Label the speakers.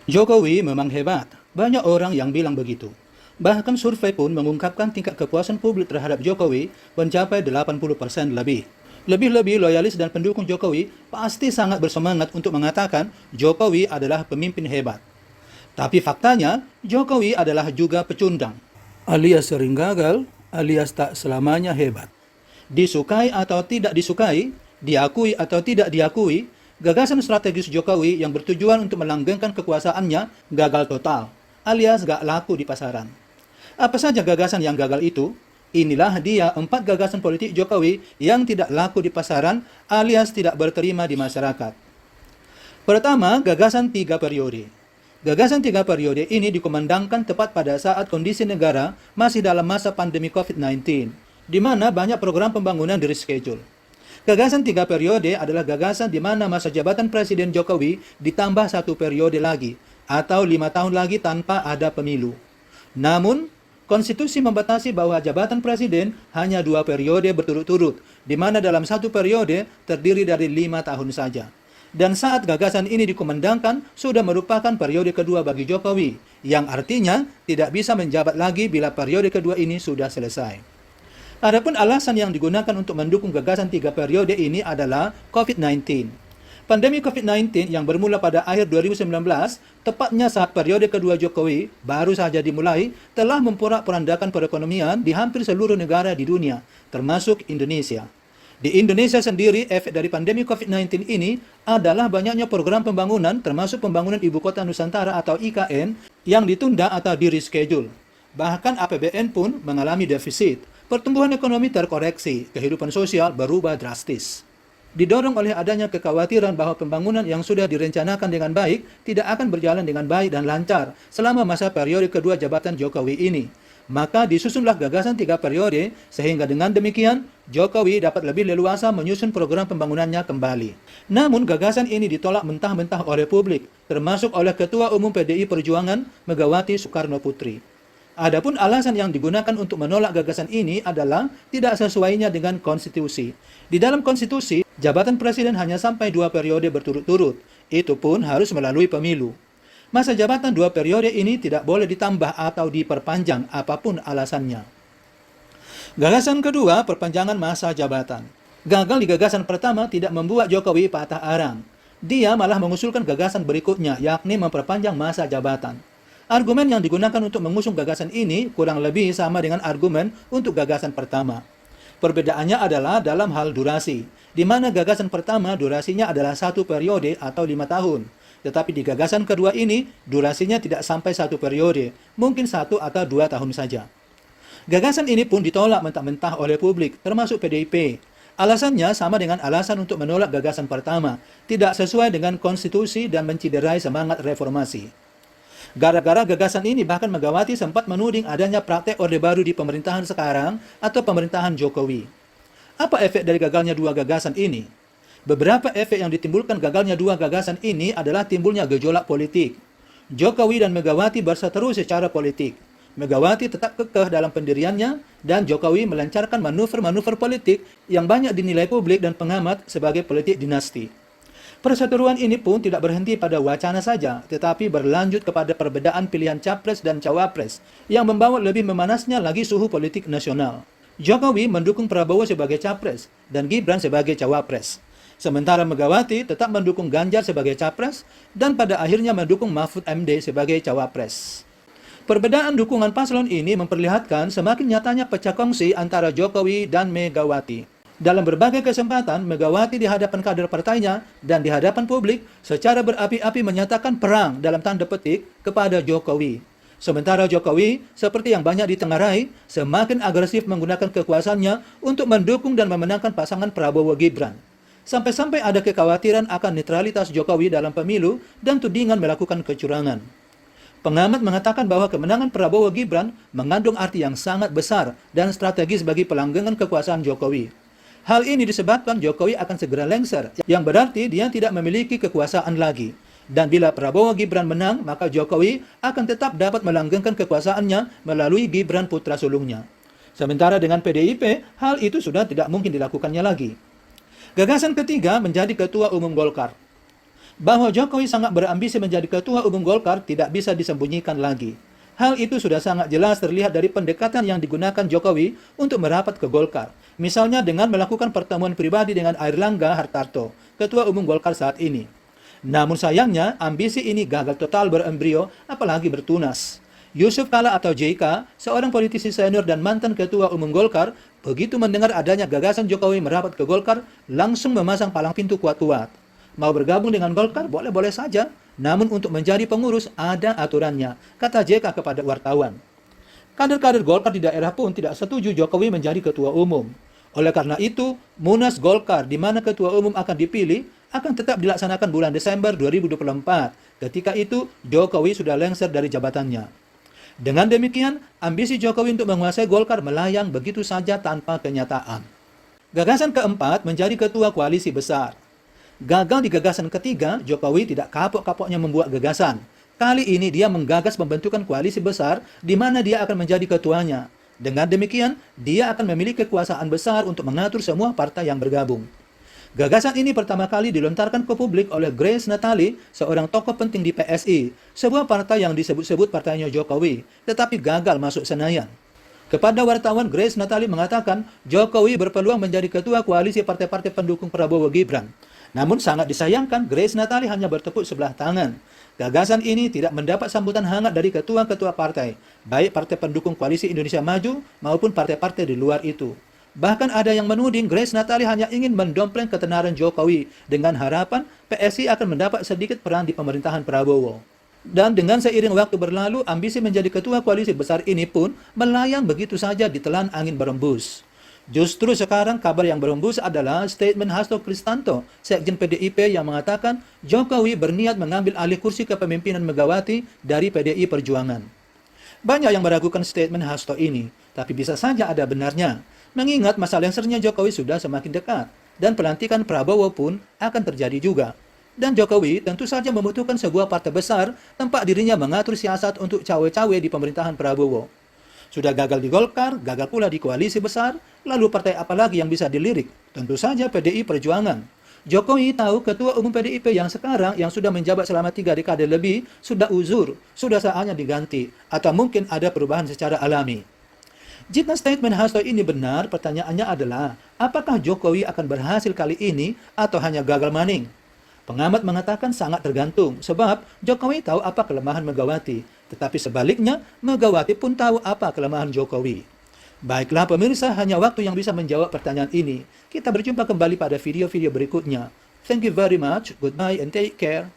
Speaker 1: Jokowi memang hebat. Banyak orang yang bilang begitu. Bahkan survei pun mengungkapkan tingkat kepuasan publik terhadap Jokowi mencapai 80% lebih. Lebih-lebih loyalis dan pendukung Jokowi pasti sangat bersemangat untuk mengatakan Jokowi adalah pemimpin hebat. Tapi faktanya, Jokowi adalah juga pecundang, alias sering gagal, alias tak selamanya hebat. Disukai atau tidak disukai, diakui atau tidak diakui, gagasan strategis Jokowi yang bertujuan untuk melanggengkan kekuasaannya gagal total, alias gak laku di pasaran. Apa saja gagasan yang gagal itu? Inilah dia 4 gagasan politik Jokowi yang tidak laku di pasaran alias tidak berterima di masyarakat. Pertama, gagasan 3 periode. Gagasan 3 periode ini dikumandangkan tepat pada saat kondisi negara masih dalam masa pandemi COVID-19, di mana banyak program pembangunan di-reschedule. Gagasan 3 periode adalah gagasan di mana masa jabatan Presiden Jokowi ditambah 1 periode lagi, atau 5 tahun lagi tanpa ada pemilu. Namun, konstitusi membatasi bahwa jabatan presiden hanya 2 periode berturut-turut, di mana dalam 1 periode terdiri dari 5 tahun saja. Dan saat gagasan ini dikumandangkan, sudah merupakan periode kedua bagi Jokowi, yang artinya tidak bisa menjabat lagi bila periode kedua ini sudah selesai. Adapun alasan yang digunakan untuk mendukung gagasan 3 periode ini adalah COVID-19. Pandemi COVID-19 yang bermula pada akhir 2019, tepatnya saat periode kedua Jokowi baru saja dimulai, telah memporak-porandakan perekonomian di hampir seluruh negara di dunia, termasuk Indonesia. Di Indonesia sendiri, efek dari pandemi COVID-19 ini adalah banyaknya program pembangunan, termasuk pembangunan Ibu Kota Nusantara atau IKN, yang ditunda atau di-reschedule. Bahkan APBN pun mengalami defisit. Pertumbuhan ekonomi terkoreksi, kehidupan sosial berubah drastis. Didorong oleh adanya kekhawatiran bahwa pembangunan yang sudah direncanakan dengan baik tidak akan berjalan dengan baik dan lancar selama masa periode kedua jabatan Jokowi ini. Maka disusunlah gagasan 3 periode, sehingga dengan demikian, Jokowi dapat lebih leluasa menyusun program pembangunannya kembali. Namun, gagasan ini ditolak mentah-mentah oleh publik, termasuk oleh Ketua Umum PDI Perjuangan, Megawati Soekarno Putri. Adapun alasan yang digunakan untuk menolak gagasan ini adalah tidak sesuainya dengan konstitusi. Di dalam konstitusi, jabatan presiden hanya sampai 2 periode berturut-turut. Itu pun harus melalui pemilu. Masa jabatan 2 periode ini tidak boleh ditambah atau diperpanjang apapun alasannya. Gagasan kedua, perpanjangan masa jabatan. Gagal di gagasan pertama tidak membuat Jokowi patah arang. Dia malah mengusulkan gagasan berikutnya, yakni memperpanjang masa jabatan. Argumen yang digunakan untuk mengusung gagasan ini kurang lebih sama dengan argumen untuk gagasan pertama. Perbedaannya adalah dalam hal durasi, di mana gagasan pertama durasinya adalah 1 periode atau 5 tahun. Tetapi di gagasan kedua ini, durasinya tidak sampai 1 periode, mungkin 1 atau 2 tahun saja. Gagasan ini pun ditolak mentah-mentah oleh publik, termasuk PDIP. Alasannya sama dengan alasan untuk menolak gagasan pertama, tidak sesuai dengan konstitusi dan menciderai semangat reformasi. Gara-gara gagasan ini, bahkan Megawati sempat menuding adanya praktek Orde Baru di pemerintahan sekarang atau pemerintahan Jokowi. Apa efek dari gagalnya 2 gagasan ini? Beberapa efek yang ditimbulkan gagalnya 2 gagasan ini adalah timbulnya gejolak politik. Jokowi dan Megawati berseteru secara politik. Megawati tetap kekeh dalam pendiriannya, dan Jokowi melancarkan manuver-manuver politik yang banyak dinilai publik dan pengamat sebagai politik dinasti. Perseteruan ini pun tidak berhenti pada wacana saja, tetapi berlanjut kepada perbedaan pilihan capres dan cawapres, yang membawa lebih memanasnya lagi suhu politik nasional. Jokowi mendukung Prabowo sebagai capres, dan Gibran sebagai cawapres. Sementara Megawati tetap mendukung Ganjar sebagai capres dan pada akhirnya mendukung Mahfud MD sebagai cawapres. Perbedaan dukungan paslon ini memperlihatkan semakin nyatanya pecah kongsi antara Jokowi dan Megawati. Dalam berbagai kesempatan, Megawati di hadapan kader partainya dan di hadapan publik secara berapi-api menyatakan perang dalam tanda petik kepada Jokowi. Sementara Jokowi, seperti yang banyak ditengarai, semakin agresif menggunakan kekuasaannya untuk mendukung dan memenangkan pasangan Prabowo-Gibran. Sampai-sampai ada kekhawatiran akan netralitas Jokowi dalam pemilu dan tudingan melakukan kecurangan. Pengamat mengatakan bahwa kemenangan Prabowo Gibran mengandung arti yang sangat besar dan strategis bagi pelanggengan kekuasaan Jokowi. Hal ini disebabkan Jokowi akan segera lengser, yang berarti dia tidak memiliki kekuasaan lagi. Dan bila Prabowo Gibran menang, maka Jokowi akan tetap dapat melanggengkan kekuasaannya melalui Gibran putra sulungnya. Sementara dengan PDIP, hal itu sudah tidak mungkin dilakukannya lagi. Gagasan ketiga menjadi Ketua Umum Golkar. Bahwa Jokowi sangat berambisi menjadi Ketua Umum Golkar tidak bisa disembunyikan lagi. Hal itu sudah sangat jelas terlihat dari pendekatan yang digunakan Jokowi untuk merapat ke Golkar. Misalnya dengan melakukan pertemuan pribadi dengan Airlangga Hartarto, Ketua Umum Golkar saat ini. Namun sayangnya, ambisi ini gagal total berembrio, apalagi bertunas. Yusuf Kala atau JK, seorang politisi senior dan mantan Ketua Umum Golkar, begitu mendengar adanya gagasan Jokowi merapat ke Golkar, langsung memasang palang pintu kuat-kuat. Mau bergabung dengan Golkar, boleh-boleh saja. Namun untuk menjadi pengurus, ada aturannya, kata JK kepada wartawan. Kader-kader Golkar di daerah pun tidak setuju Jokowi menjadi ketua umum. Oleh karena itu, Munas Golkar di mana ketua umum akan dipilih akan tetap dilaksanakan bulan Desember 2024. Ketika itu, Jokowi sudah lengser dari jabatannya. Dengan demikian, ambisi Jokowi untuk menguasai Golkar melayang begitu saja tanpa kenyataan. Gagasan keempat menjadi ketua koalisi besar. Gagal di gagasan ketiga, Jokowi tidak kapok-kapoknya membuat gagasan. Kali ini dia menggagas pembentukan koalisi besar di mana dia akan menjadi ketuanya. Dengan demikian, dia akan memiliki kekuasaan besar untuk mengatur semua partai yang bergabung. Gagasan ini pertama kali dilontarkan ke publik oleh Grace Natali, seorang tokoh penting di PSI, sebuah partai yang disebut-sebut partainya Jokowi, tetapi gagal masuk Senayan. Kepada wartawan, Grace Natali mengatakan Jokowi berpeluang menjadi ketua koalisi partai-partai pendukung Prabowo Gibran. Namun sangat disayangkan, Grace Natali hanya bertepuk sebelah tangan. Gagasan ini tidak mendapat sambutan hangat dari ketua-ketua partai, baik partai pendukung koalisi Indonesia Maju maupun partai-partai di luar itu. Bahkan ada yang menuding Grace Natali hanya ingin mendompleng ketenaran Jokowi dengan harapan PSI akan mendapat sedikit peran di pemerintahan Prabowo. Dan dengan seiring waktu berlalu, ambisi menjadi ketua koalisi besar ini pun melayang begitu saja ditelan angin berembus. Justru sekarang kabar yang berembus adalah statement Hasto Kristanto, Sekjen PDIP yang mengatakan Jokowi berniat mengambil alih kursi kepemimpinan Megawati dari PDI Perjuangan. Banyak yang meragukan statement Hasto ini, tapi bisa saja ada benarnya. Mengingat masa lengsernya Jokowi sudah semakin dekat, dan pelantikan Prabowo pun akan terjadi juga. Dan Jokowi tentu saja membutuhkan sebuah partai besar tempat dirinya mengatur siasat untuk cawe-cawe di pemerintahan Prabowo. Sudah gagal di Golkar, gagal pula di koalisi besar, lalu partai apa lagi yang bisa dilirik? Tentu saja PDI Perjuangan. Jokowi tahu ketua umum PDIP yang sekarang yang sudah menjabat selama 3 dekade lebih sudah uzur, sudah saatnya diganti, atau mungkin ada perubahan secara alami. Jika statement Hasto ini benar, pertanyaannya adalah, apakah Jokowi akan berhasil kali ini atau hanya gagal maning? Pengamat mengatakan sangat tergantung, sebab Jokowi tahu apa kelemahan Megawati, tetapi sebaliknya Megawati pun tahu apa kelemahan Jokowi. Baiklah pemirsa, hanya waktu yang bisa menjawab pertanyaan ini. Kita berjumpa kembali pada video-video berikutnya. Thank you very much, goodbye and take care.